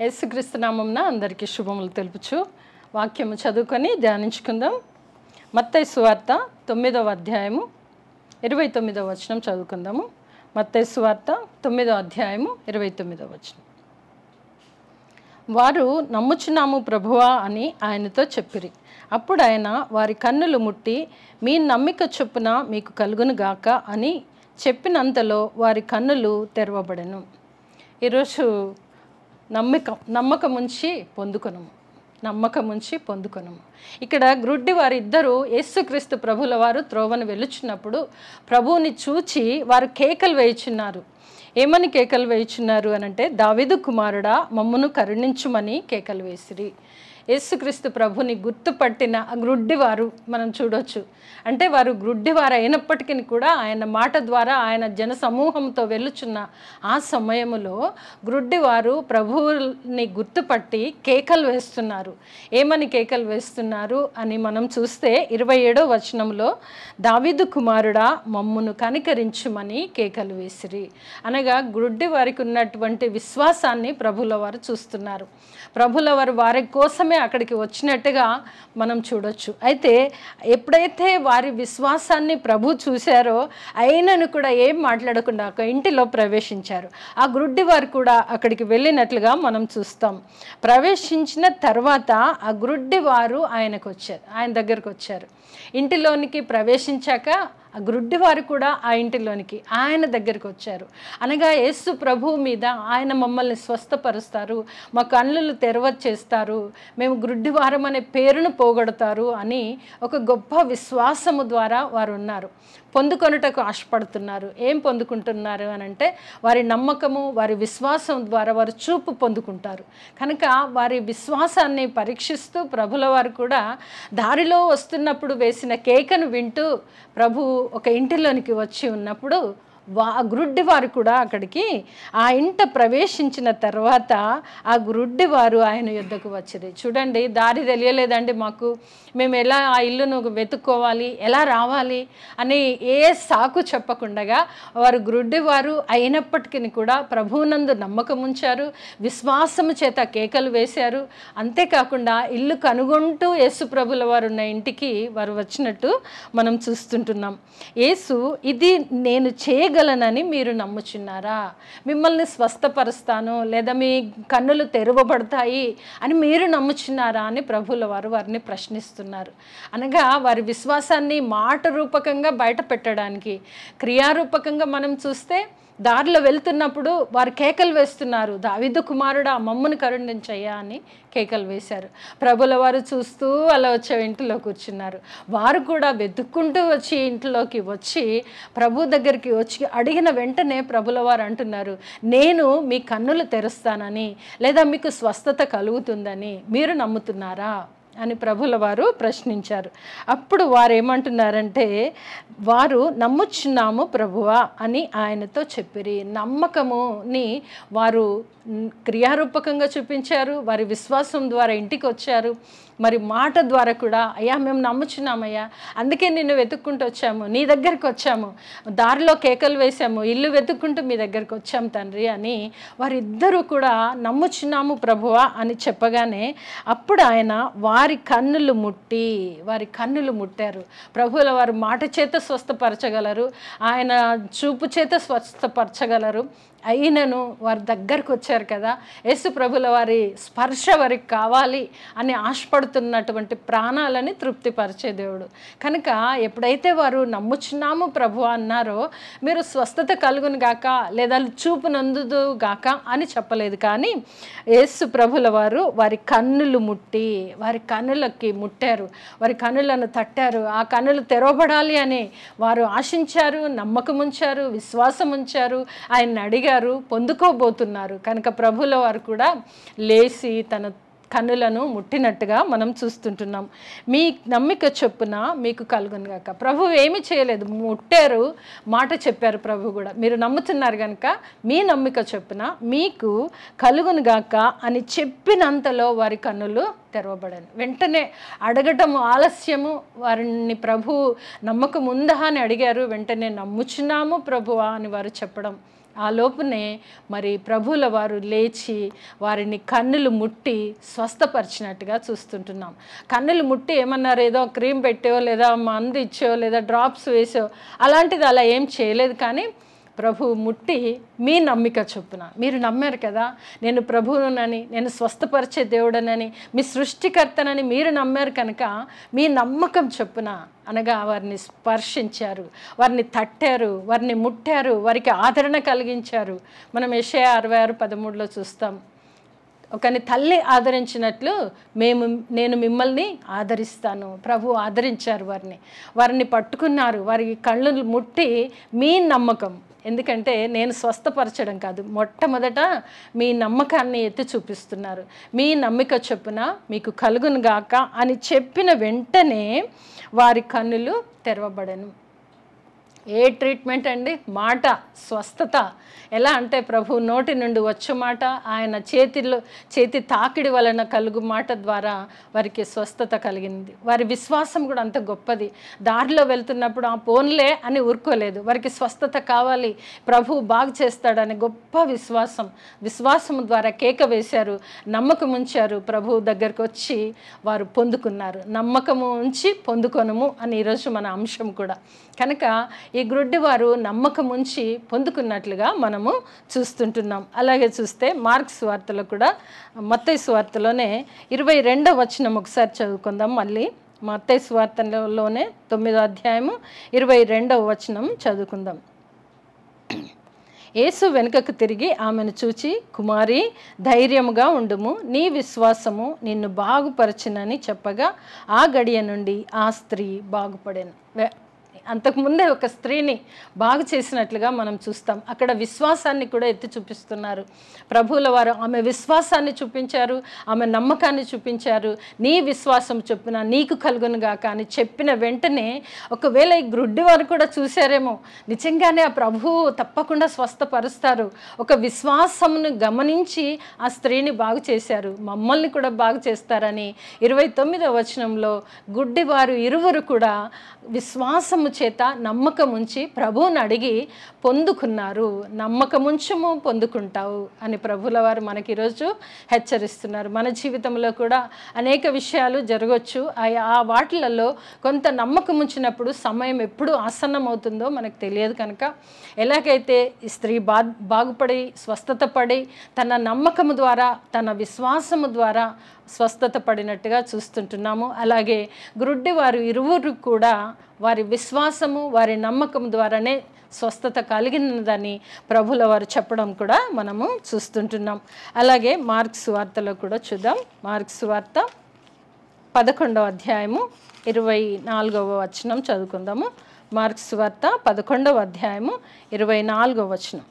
యేసుక్రీస్తు నామమున అందరికీ శుభములు తెలుపుచు వాక్యము చదువుకొని ధ్యానించుకుందాం. మత్తయి సువార్త 9వ అధ్యాయము 29వ వచనం చదువుకుందాము. మత్తయి సువార్త 9వ అధ్యాయము 29వ వచనం. వారు నమ్ముచున్నాము ప్రభువా అని ఆయనతో చెప్పిరి. అప్పుడు ఆయన వారి కన్నులు ముట్టి, మీ నమ్మిక చొప్పున మీకు కలుగును గాక అని చెప్పినంతలో వారి కన్నులు తెరవబడెను. ఈరోజు నమ్మకం ఉంచి పొందుకొనము. ఇక్కడ గ్రుడ్డి వారిద్దరూ యేసుక్రీస్తు ప్రభుల వారు త్రోవను వెళ్ళుచున్నప్పుడు ప్రభువుని చూచి వారు కేకలు వేయుచున్నారు. ఏమని కేకలు వేయుచున్నారు అనంటే, దావీదు కుమారుడా మమ్మును కరుణించుమని కేకలు వేసిరి. యేసుక్రీస్తు ప్రభుని గుర్తుపట్టిన గ్రుడ్డివారు మనం చూడొచ్చు. అంటే వారు గ్రుడ్డివారు అయినప్పటికీ కూడా ఆయన మాట ద్వారా ఆయన జన సమూహంతో వెళ్ళుచున్న ఆ సమయంలో గ్రుడ్డివారు ప్రభువుని గుర్తుపట్టి కేకలు వేస్తున్నారు. ఏమని కేకలు వేస్తున్నారు అని మనం చూస్తే 27వ వచనంలో, దావీదు కుమారుడా మమ్మును కనికరించుమని కేకలు వేసిరి. అనగా గ్రుడ్డి వారికి ఉన్నటువంటి విశ్వాసాన్ని ప్రభుల వారు చూస్తున్నారు. ప్రభుల వారు వారి కోసమే అక్కడికి వచ్చినట్టుగా మనం చూడొచ్చు. అయితే ఎప్పుడైతే వారి విశ్వాసాన్ని ప్రభు చూశారో అయినను కూడా ఏం మాట్లాడకుండా ఒక ఇంటిలో ప్రవేశించారు. ఆ గ్రుడ్డి వారు కూడా అక్కడికి వెళ్ళినట్లుగా మనం చూస్తాం. ప్రవేశించిన తర్వాత ఆ గ్రుడ్డి వారు ఆయన దగ్గరకు వచ్చారు. ఇంటిలోనికి ప్రవేశించాక ఆ గ్రుడ్డివారు కూడా ఆ ఇంటిలోనికి ఆయన దగ్గరికి వచ్చారు. అనగా యేసు ప్రభువు మీద ఆయన మమ్మల్ని స్వస్థపరుస్తారు, మా కన్నులు తెరవచేస్తారు, మేము గ్రుడ్డివారం అనే పేరును పోగొడతారు అని ఒక గొప్ప విశ్వాసము ద్వారా వారు ఉన్నారు. పొందుకొనుటకు ఆశపడుతున్నారు. ఏం పొందుకుంటున్నారు అని అంటే, వారి నమ్మకము వారి విశ్వాసం ద్వారా వారు చూపు పొందుకుంటారు. కనుక వారి విశ్వాసాన్ని పరీక్షిస్తూ ప్రభుల వారు కూడా దారిలో వస్తున్నప్పుడు వేసిన కేకను వింటూ ప్రభు ఒక ఇంటిలోనికి వచ్చి ఉన్నప్పుడు గ్రుడ్డి వారు కూడా అక్కడికి ఆ ఇంట ప్రవేశించిన తర్వాత ఆ గ్రుడ్డి వారు ఆయన యుద్ధకు వచ్చింది. చూడండి, దారి తెలియలేదండి మాకు, మేము ఎలా ఆ ఇల్లును వెతుక్కోవాలి, ఎలా రావాలి అని ఏ సాకు చెప్పకుండగా వారు గ్రుడ్డి వారు అయినప్పటికీ కూడా ప్రభువునందు నమ్మకం ఉంచారు, విశ్వాసము చేత కేకలు వేశారు. అంతేకాకుండా ఇల్లు కనుగొంటూ యేసు ప్రభుల వారు ఉన్న ఇంటికి వారు వచ్చినట్టు మనం చూస్తుంటున్నాం. యేసు, ఇది నేను చేయగలనని మీరు నమ్ముచున్నారా? మిమ్మల్ని స్వస్థపరుస్తాను లేదా మీ కన్నులు తెరవబడతాయి అని మీరు నమ్ముచున్నారా అని ప్రభుల వారు వారిని ప్రశ్నిస్తున్నారు. అనగా వారి విశ్వాసాన్ని మాట రూపకంగా బయట పెట్టడానికి, క్రియారూపకంగా మనం చూస్తే దారిలో వెళ్తున్నప్పుడు వారు కేకలు వేస్తున్నారు, దావీదు కుమారుడా మమ్మును కరుణించయ్యా అని కేకలు వేశారు. ప్రభుల వారు చూస్తూ అలా వచ్చే ఇంటిలో కూర్చున్నారు. వారు కూడా వెతుక్కుంటూ వచ్చి ఇంట్లోకి వచ్చి ప్రభు దగ్గరికి వచ్చి అడిగిన వెంటనే ప్రభుల వారు అంటున్నారు, నేను మీ కన్నులు తెరుస్తానని లేదా మీకు స్వస్థత కలుగుతుందని మీరు నమ్ముతున్నారా అని ప్రభుల వారు ప్రశ్నించారు. అప్పుడు వారు ఏమంటున్నారంటే, వారు నమ్ముచున్నాము ప్రభువా అని ఆయనతో చెప్పిరి. నమ్మకముని వారు క్రియారూపకంగా చూపించారు. వారి విశ్వాసం ద్వారా ఇంటికి వచ్చారు. మరి మాట ద్వారా కూడా, అయ్యా మేము నమ్ముచున్నామయ్యా, అందుకే నిన్ను వెతుక్కుంటూ వచ్చాము, నీ దగ్గరికి వచ్చాము, దారిలో కేకలు వేసాము, ఇల్లు వెతుక్కుంటూ మీ దగ్గరికి వచ్చాము తండ్రి అని వారిద్దరూ కూడా నమ్ముచున్నాము ప్రభువా అని చెప్పగానే అప్పుడు ఆయన వారి కన్నులు ముట్టారు. ప్రభువుల వారు మాట చేత స్వస్థపరచగలరు, ఆయన చూపు చేత స్వస్థపరచగలరు. అయినను వారి దగ్గరకు వచ్చారు కదా, యేసు ప్రభుల వారి స్పర్శ వారికి కావాలి అని ఆశపడుతున్నటువంటి ప్రాణాలని తృప్తిపరిచే దేవుడు. కనుక ఎప్పుడైతే వారు నమ్ముచున్నాము ప్రభు అన్నారో, మీరు స్వస్థత కలుగును గాక లేదా చూపు నందుదు గాక అని చెప్పలేదు. కానీ యేసు ప్రభుల వారు వారి కన్నులు ముట్టి వారి కన్నులకి ముట్టారు, వారి కన్నులను తట్టారు. ఆ కన్నులు తెరవబడాలి అని వారు ఆశించారు, నమ్మకం ఉంచారు, విశ్వాసం ఉంచారు, ఆయన్ని అడిగారు, పొందుకోబోతున్నారు. కనుక ప్రభుల వారు కూడా లేచి తన కన్నులను ముట్టినట్టుగా మనం చూస్తుంటున్నాం. మీ నమ్మిక చొప్పున మీకు కలుగును గాక. ప్రభు ఏమి చేయలేదు, ముట్టారు, మాట చెప్పారు. ప్రభు కూడా మీరు నమ్ముతున్నారు కనుక మీ నమ్మిక చొప్పున మీకు కలుగును గాక అని చెప్పినంతలో వారి కన్నులు తెరవబడాను. వెంటనే అడగటం ఆలస్యము, వారిని ప్రభు నమ్మకం ఉందా అని అడిగారు. వెంటనే నమ్ముచున్నాము ప్రభువా అని వారు చెప్పడం ఆ లోపునే మరి ప్రభువుల వారు లేచి వారిని కన్నులు ముట్టి స్వస్థపరిచినట్టుగా చూస్తుంటున్నాం. కన్నులు ముట్టి ఏమన్నారు, ఏదో క్రీమ్ పెట్టో లేదా మందు ఇచ్చో లేదా డ్రాప్స్ వేసో అలాంటిది అలా ఏం చేయలేదు. కానీ ప్రభువు ముట్టి మీ నమ్మిక చొప్పున మీరు నమ్మారు కదా, నేను ప్రభువునని, నేను స్వస్థపరిచే దేవుడనని, మీ సృష్టికర్తనని మీరు నమ్మారు కనుక మీ నమ్మకం చొప్పున అనగా వారిని స్పర్శించారు, వారిని తట్టారు, వారిని ముట్టారు, వారికి ఆదరణ కలిగించారు. మనం యెషయా 66:13 చూస్తాం, ఒకని తల్లి ఆదరించినట్లు నేను మిమ్మల్ని ఆదరిస్తాను. ప్రభు ఆదరించారు, వారిని పట్టుకున్నారు, వారికి కళ్ళు ముట్టి మీ నమ్మకం, ఎందుకంటే నేను స్వస్థపరచడం కాదు, మొట్టమొదట మీ నమ్మకాన్ని ఎత్తి చూపిస్తున్నారు. మీ నమ్మిక చొప్పున మీకు కలుగును గాక అని చెప్పిన వెంటనే వారి కన్నులు తెరవబడెను. ఏ ట్రీట్మెంట్ అండి? మాట, స్వస్థత. ఎలా అంటే ప్రభు నోటి నుండి వచ్చే మాట, ఆయన చేతి తాకిడి వలన కలుగు మాట ద్వారా వారికి స్వస్థత కలిగింది. వారి విశ్వాసం కూడా అంత గొప్పది. దారిలో వెళ్తున్నప్పుడు ఆ పోన్లే అని ఊరుకోలేదు, వారికి స్వస్థత కావాలి, ప్రభు బాగు చేస్తాడని గొప్ప విశ్వాసం ద్వారా కేక వేశారు, నమ్మకం ఉంచారు. ప్రభు దగ్గరకు వచ్చి వారు పొందుకున్నారు. నమ్మకము ఉంచి పొందుకొనుము అని ఈరోజు మన అంశం కూడా. కనుక ఈ గ్రుడ్డి వారు నమ్మకం ఉంచి పొందుకున్నట్లుగా మనము చూస్తుంటున్నాం. అలాగే చూస్తే మార్క్స్ సువార్తలో కూడా, మత్తయి సువార్తలోనే 22వ వచనం ఒకసారి చదువుకుందాం. మళ్ళీ మత్తయి సువార్తలోనే 9వ అధ్యాయము 22వ వచనం చదువుకుందాం. యేసు వెనుకకు తిరిగి ఆమెను చూచి, కుమారి ధైర్యముగా ఉండుము, నీ విశ్వాసము నిన్ను బాగుపరచునని చెప్పగా ఆ గడియ నుండి ఆ స్త్రీ బాగుపడెను. అంతకుముందే ఒక స్త్రీని బాగు చేసినట్లుగా మనం చూస్తాం. అక్కడ విశ్వాసాన్ని కూడా ఎత్తి చూపిస్తున్నారు ప్రభువుల వారు. ఆమె విశ్వాసాన్ని చూపించారు, ఆమె నమ్మకాన్ని చూపించారు. నీ విశ్వాసం చొప్పున నీకు కలుగునుగా కానీ చెప్పిన వెంటనే, ఒకవేళ ఈ గ్రుడ్డి వారు కూడా చూశారేమో, నిజంగానే ఆ ప్రభువు తప్పకుండా స్వస్థపరుస్తారు. ఒక విశ్వాసమును గమనించి ఆ స్త్రీని బాగు చేశారు, మమ్మల్ని కూడా బాగు చేస్తారని 29వ వచనంలో గుడ్డి వారు ఇరువురు కూడా విశ్వాసము చేత నమ్మకం ఉంచి ప్రభువుని అడిగి పొందుకున్నారు. నమ్మకముంచుము పొందుకుంటావు అని ప్రభువుల వారు మనకి ఈరోజు హెచ్చరిస్తున్నారు. మన జీవితంలో కూడా అనేక విషయాలు జరగవచ్చు. ఆ వాటిలలో కొంత నమ్మకం ఉంచినప్పుడు సమయం ఎప్పుడు ఆసన్నమవుతుందో మనకు తెలియదు. కనుక ఎలాగైతే ఈ స్త్రీ బాగుపడి స్వస్థత పడి తన నమ్మకము ద్వారా, తన విశ్వాసము ద్వారా స్వస్థత పడినట్టుగా చూస్తుంటున్నాము, అలాగే గ్రుడ్డి వారు ఇరువురు కూడా వారి విశ్వాసము, వారి నమ్మకం ద్వారానే స్వస్థత కలిగినదని ప్రభువుల వారు చెప్పడం కూడా మనము చూస్తుంటున్నాం. అలాగే మార్క్స్ వార్తలో కూడా చూద్దాం. మార్క్స్ వార్త 11వ అధ్యాయము 24వ వచనం చదువుకుందాము. మార్క్స్ వార్త 11వ అధ్యాయము 24వ వచనం.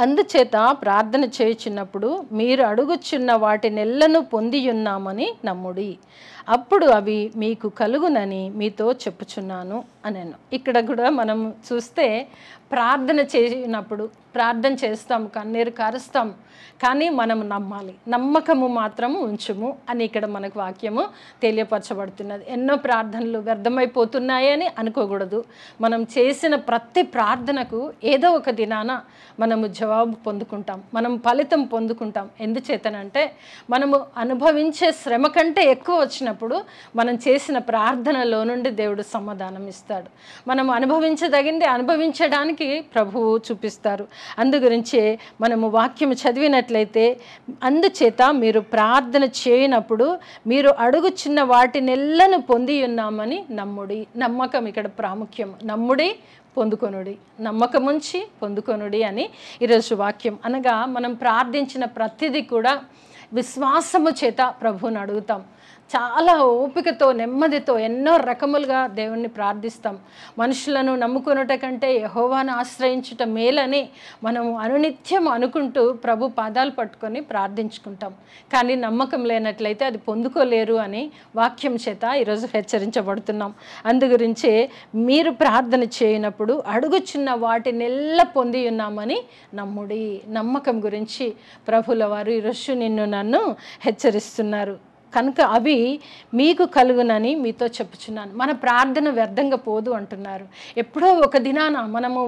అందుచేత ప్రార్థన చేయుచున్నప్పుడు మీరు అడుగుచున్న వాటినెల్లను పొందియున్నామని నమ్ముడి, అప్పుడు అవి మీకు కలుగునని మీతో చెప్పుచున్నాను అనెను. ఇక్కడ కూడా మనం చూస్తే ప్రార్థన చేసినప్పుడు ప్రార్థన చేస్తాం, కన్నీరు కారుస్తాం, కానీ మనం నమ్మాలి, నమ్మకము మాత్రము ఉంచుము అని ఇక్కడ మనకు వాక్యము తెలియపరచబడుతున్నది. ఎన్నో ప్రార్థనలు వ్యర్థమైపోతున్నాయని అనుకోకూడదు. మనం చేసిన ప్రతి ప్రార్థనకు ఏదో ఒక దినాన మనము జవాబు పొందుకుంటాం, మనం ఫలితం పొందుకుంటాం. ఎందుచేతనంటే మనము అనుభవించే శ్రమ కంటే ఎక్కువ వచ్చినప్పుడు మనం చేసిన ప్రార్థనలో నుండి దేవుడు సమాధానం ఇస్తాడు. మనం అనుభవించదగింది అనుభవించడానికి ప్రభువు చూపిస్తారు. అందుగురించే మనము వాక్యం చదివినట్లయితే, అందుచేత మీరు ప్రార్థన చేయనప్పుడు మీరు అడుగుచున్న వాటినెల్లను పొంది ఉన్నామని నమ్ముడి. నమ్మకం ఇక్కడ ప్రాముఖ్యం. నమ్ముడి, పొందుకొనుడి, నమ్మకముంచి పొందుకొనుడి అని ఈరోజు వాక్యం. అనగా మనం ప్రార్థించిన ప్రతిదీ కూడా విశ్వాసము చేత ప్రభువుని అడుగుతాం. చాలా ఓపికతో, నెమ్మదితో ఎన్నో రకములుగా దేవుణ్ణి ప్రార్థిస్తాం. మనుషులను నమ్ముకొనుట కంటే యెహోవాను ఆశ్రయించుట మేలని మనము అనునిత్యం అనుకుంటూ ప్రభు పాదాలు పట్టుకొని ప్రార్థించుకుంటాం. కానీ నమ్మకం లేనట్లయితే అది పొందుకోలేరు అని వాక్యం చేత ఈరోజు హెచ్చరించబడుతున్నాం. అందుగురించే మీరు ప్రార్థన చేయనప్పుడు అడుగుచున్న వాటినెల్ల పొంది ఉన్నామని నమ్ముడి. నమ్మకం గురించి ప్రభుల వారు ఈరోజు నిన్ను నన్ను హెచ్చరిస్తున్నారు. కనుక అవి మీకు కలుగునని మీతో చెప్పుచున్నాను. మన ప్రార్థన వ్యర్థంగా పోదు అంటున్నారు. ఎప్పుడో ఒక దినాన మనము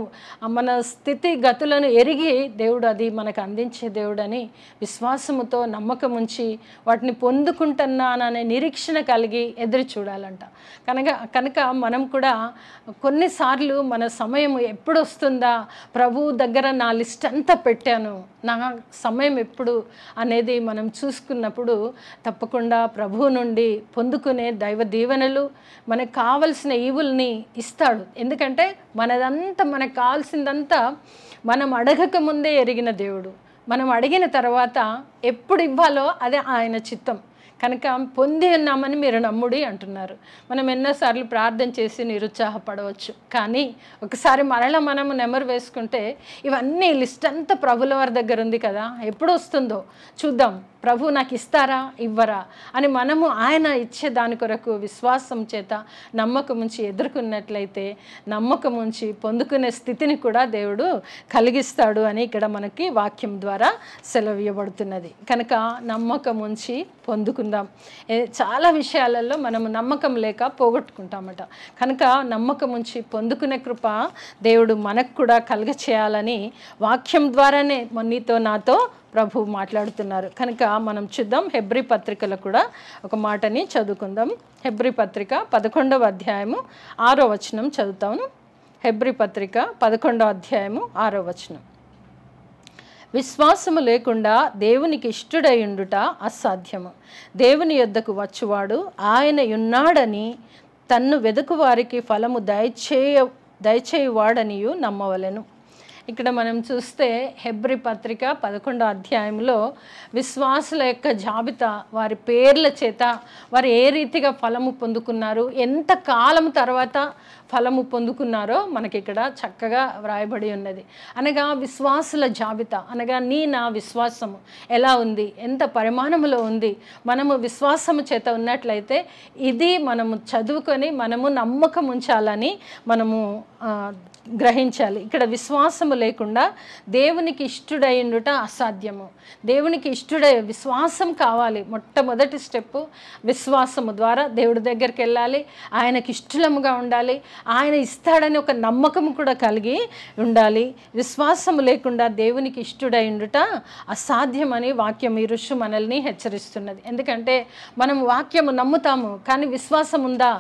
మన స్థితిగతులను ఎరిగి దేవుడు అది మనకు అందించే దేవుడని విశ్వాసముతో నమ్మకం ఉంచి వాటిని పొందుకుంటున్నాననే నిరీక్షణ కలిగి ఎదురు చూడాలంట. కనుక మనం కూడా కొన్నిసార్లు మన సమయం ఎప్పుడు వస్తుందా, ప్రభువు దగ్గర నా లిస్ట్ అంతా పెట్టాను, నా సమయం ఎప్పుడు అనేది మనం చూసుకున్నప్పుడు తప్పకుండా ప్రభువు నుండి పొందుకునే దైవ దీవెనలు, మనకు కావలసిన ఈవుల్ని ఇస్తాడు. ఎందుకంటే మనకు కావాల్సిందంతా మనం అడగక ముందే ఎరిగిన దేవుడు. మనం అడిగిన తర్వాత ఎప్పుడు ఇవ్వాలో అదే ఆయన చిత్తం. కనుక పొంది ఉన్నామని మీరు నమ్ముడి అంటున్నారు. మనం ఎన్నోసార్లు ప్రార్థన చేసి నిరుత్సాహపడవచ్చు, కానీ ఒకసారి మనము నెమరు వేసుకుంటే ఇవన్నీ లిస్ట్ అంతా ప్రభుల వారి దగ్గర ఉంది కదా, ఎప్పుడు వస్తుందో చూద్దాం, ప్రభు నాకు ఇస్తారా ఇవ్వరా అని మనము ఆయన ఇచ్చే దాని కొరకు విశ్వాసం చేత నమ్మకం ఉంచి ఎదుర్కొన్నట్లయితే నమ్మకం ఉంచి పొందుకునే స్థితిని కూడా దేవుడు కలిగిస్తాడు అని ఇక్కడ మనకి వాక్యం ద్వారా సెలవియబడుతున్నది. కనుక నమ్మకం ఉంచి పొందుకుందాం. చాలా విషయాలలో మనము నమ్మకం లేక పోగొట్టుకుంటామట. కనుక నమ్మకం ఉంచి పొందుకునే కృప దేవుడు మనకు కూడా కలుగచేయాలని వాక్యం ద్వారానే నీతో నాతో ప్రభు మాట్లాడుతున్నారు. కనుక మనం చూద్దాం, హెబ్రీ పత్రికలో కూడా ఒక మాటని చదువుకుందాం. హెబ్రీ పత్రిక 11వ అధ్యాయము 6వ వచనం చదువుతాను. హెబ్రీ పత్రిక 11వ అధ్యాయము 6వ వచనం. విశ్వాసము లేకుండా దేవునికి ఇష్టుడై ఉండుట అసాధ్యము. దేవుని యొద్దకు వచ్చువాడు ఆయన ఉన్నాడని తన్ను వెదుకు వారికి ఫలము దయచేయువాడనియు నమ్మవలెను. ఇక్కడ మనం చూస్తే హెబ్రీ పత్రిక 11వ అధ్యాయంలో విశ్వాసుల యొక్క జాబితా, వారి పేర్ల చేత వారు ఏ రీతిగా ఫలము పొందుకున్నారు, ఎంత కాలం తర్వాత ఫలము పొందుకున్నారో మనకి ఇక్కడ చక్కగా వ్రాయబడి ఉన్నది. అనగా విశ్వాసుల జాబితా, అనగా నా విశ్వాసము ఎలా ఉంది, ఎంత పరిమాణంలో ఉంది. మనము విశ్వాసము చేత ఉన్నట్లయితే ఇది మనము చదువుకొని మనము నమ్మకం ఉంచాలని మనము గ్రహించాలి. ఇక్కడ విశ్వాసము లేకుండా దేవునికి ఇష్టుడైండుట అసాధ్యము. దేవునికి విశ్వాసం కావాలి. మొట్టమొదటి స్టెప్ విశ్వాసము ద్వారా దేవుడి దగ్గరికి వెళ్ళాలి, ఆయనకి ఇష్టముగా ఉండాలి, ఆయన ఇస్తాడని ఒక నమ్మకం కూడా కలిగి ఉండాలి. విశ్వాసము లేకుండా దేవునికి ఇష్టుడైండుట అసాధ్యమని వాక్యం ఈ ఋషి మనల్ని హెచ్చరిస్తున్నది. ఎందుకంటే మనం వాక్యము నమ్ముతాము, కానీ విశ్వాసం ఉందా?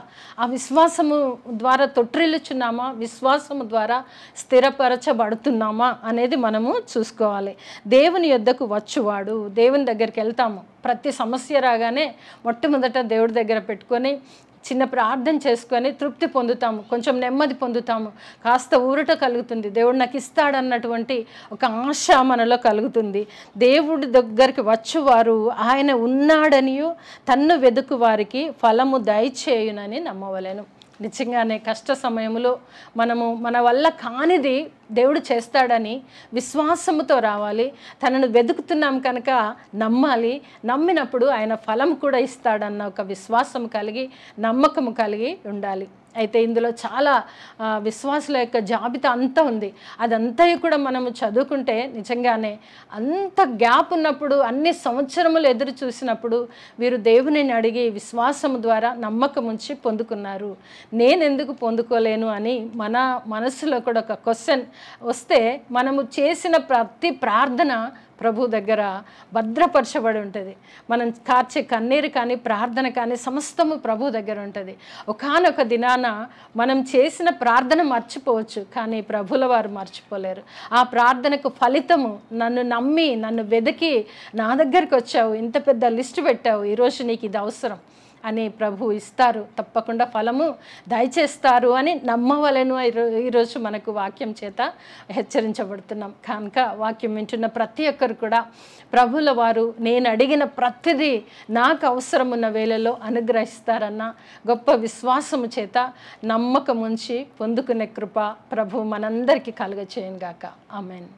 ఆ విశ్వాసము ద్వారా తొట్టిల్లుచున్నామా, విశ్వాసము ద్వారా స్థిరపరచబడుతున్నామా అనేది మనము చూసుకోవాలి. దేవుని యొద్దకు వచ్చువాడు, దేవుని దగ్గరికి వెళ్తాము. ప్రతి సమస్య రాగానే మొట్టమొదట దేవుడి దగ్గర పెట్టుకొని చిన్న ప్రార్థన చేసుకొని తృప్తి పొందుతాము, కొంచెం నెమ్మది పొందుతాము, కాస్త ఊరట కలుగుతుంది. దేవుడు నాకు ఇస్తాడన్నటువంటి ఒక ఆశ మనలో కలుగుతుంది. దేవుడి దగ్గరికి వచ్చువారు ఆయన ఉన్నాడనియు తన్ను వెదుకు వారికి ఫలము దయచేయునని నమ్మవలెను. నిజంగానే కష్ట సమయంలో మనము మన వల్ల కానిది దేవుడు చేస్తాడని విశ్వాసముతో రావాలి. తనను వెతుకుతున్నాం కనుక నమ్మాలి. నమ్మినప్పుడు ఆయన ఫలం కూడా ఇస్తాడన్న ఒక విశ్వాసం కలిగి నమ్మకము కలిగి ఉండాలి. అయితే ఇందులో చాలా విశ్వాసుల యొక్క జాబితా అంతా ఉంది. అదంతా కూడా మనము చదువుకుంటే నిజంగానే అంత గ్యాప్ ఉన్నప్పుడు, అన్ని సంవత్సరములు ఎదురు చూసినప్పుడు వీరు దేవుని అడిగి విశ్వాసము ద్వారా నమ్మకం ఉంచి పొందుకున్నారు. నేను ఎందుకు పొందుకోలేను అని మన మనసులో కూడా ఒక క్వశ్చన్ వస్తే మనము చేసిన ప్రతి ప్రార్థన ప్రభు దగ్గర భద్రపరచబడి ఉంటుంది. మనం కార్చే కన్నీరు కానీ ప్రార్థన కానీ సమస్తము ప్రభు దగ్గర ఉంటుంది. ఒకానొక దినాన మనం చేసిన ప్రార్థన మర్చిపోవచ్చు, కానీ ప్రభుల వారు మర్చిపోలేరు. ఆ ప్రార్థనకు ఫలితము నన్ను నమ్మి నన్ను వెతికి నా దగ్గరికి వచ్చావు, ఇంత పెద్ద లిస్ట్ పెట్టావు, ఈరోజు నీకు ఇది అవసరం అని ప్రభు ఇస్తారు, తప్పకుండా ఫలము దయచేస్తారు అని నమ్మవలెను. ఈరోజు మనకు వాక్యం చేత హెచ్చరించబడుతున్నాం. కనుక వాక్యం వింటున్న ప్రతి ఒక్కరు కూడా ప్రభుల వారు నేను అడిగిన ప్రతిదీ నాకు అవసరమున్న వేళలో అనుగ్రహిస్తారన్న గొప్ప విశ్వాసము చేత నమ్మకం ఉంచి పొందుకునే కృప ప్రభు మనందరికీ కలుగచేయును గాక. ఆమేన్.